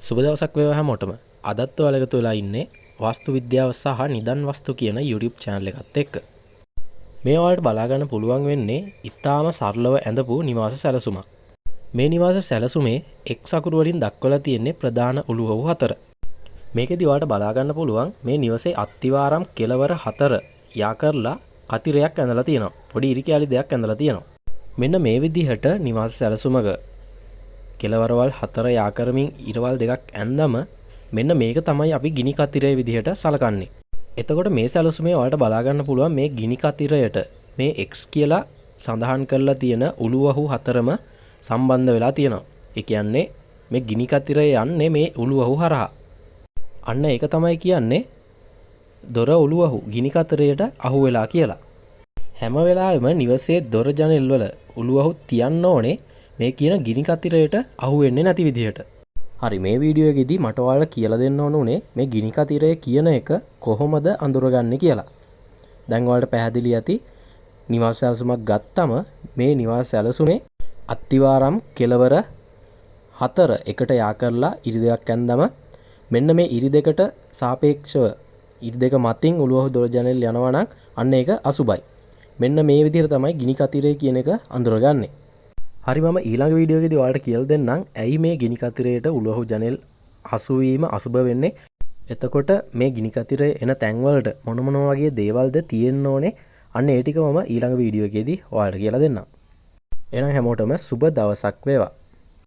සුබ දවසක් වේවා හැමෝටම. අදත් ඔයාලා එකතු වෙලා ඉන්නේ වාස්තු විද්‍යාව සහ නිදන් වස්තු කියන YouTube channel එකත් එක්ක. මේ ඔයාලට බලා ගන්න පුළුවන් වෙන්නේ ඊටාම සරලව ඇඳපු නිවාස සැලසුමක්. මේ නිවාස සැලසුමේ එක් සකුරු වලින් දක්වලා තියෙන්නේ ප්‍රධාන උළුවහු 4. මේකෙදි ඔයාලට බලා ගන්න පුළුවන් මේ නිවසේ අත්තිවාරම් කෙළවර 4 යා කරලා කතිරයක් ඇඳලා තියෙනවා. පොඩි ඉරි කැලි දෙයක් ඇඳලා තියෙනවා. මෙන්න මේ විදිහට නිවාස සැලසුමක කෙළවරවල් 4 යා කරමින් ඉරවල් දෙකක් ඇඳම මෙන්න මේක තමයි අපි ගිනි කතිරය විදිහට සලකන්නේ. එතකොට මේ සැලසුමේ ඔයාලට බලා ගන්න පුළුවන් මේ ගිනි කතිරයට මේ X කියලා සඳහන් කරලා තියෙන උළුවහු 4ම සම්බන්ධ වෙලා තියෙනවා. ඒ කියන්නේ මේ ගිනි කතිරය යන්නේ මේ උළුවහු හරහා. අන්න ඒක තමයි කියන්නේ දොර උළුවහු ගිනි කතරයට අහු වෙලා කියලා. හැම වෙලාවෙම නිවසේ දොර ජනෙල් වල උළුවහු තියන්න ඕනේ මේ කියන ගිනි කතිරයට අහු වෙන්නේ නැති විදිහට. හරි, මේ වීඩියෝ එකේදී මට ඔයාලට කියලා දෙන්න ඕන උනේ මේ ගිනි කතිරය කියන එක කොහොමද අඳුරගන්නේ කියලා. දැන් ඔයාලට පැහැදිලි ඇති නිවාස සැලසුමක් ගත්තම මේ නිවාස සැලසුමේ අත්තිවාරම් කෙළවර 4 එකට යා කරලා ඉරි දෙකක් ඇඳම මෙන්න මේ ඉරි දෙකට සාපේක්ෂව ඉරි දෙක මතින් උළුවහු දොර ජනෙල් යනවා නම් අන්න ඒක අසුබයි. මෙන්න මේ විදිහට තමයි ගිනි කතිරය කියන එක අඳුරගන්නේ. හරි, මම ඊළඟ වීඩියෝ එකේදී ඔයාලට කියලා දෙන්නම් ඇයි මේ ගිනි කතිරයට උළුවහු ජනෙල් හසු වීම අසුබ වෙන්නේ. එතකොට මේ ගිනි කතිරේ එන තැන් වලට මොන වගේ දේවල්ද තියෙන්න ඕනේ. අන්න ඒ ටික මම ඊළඟ වීඩියෝ එකේදී ඔයාලට කියලා දෙන්නම්. එහෙනම් හැමෝටම සුබ දවසක් වේවා.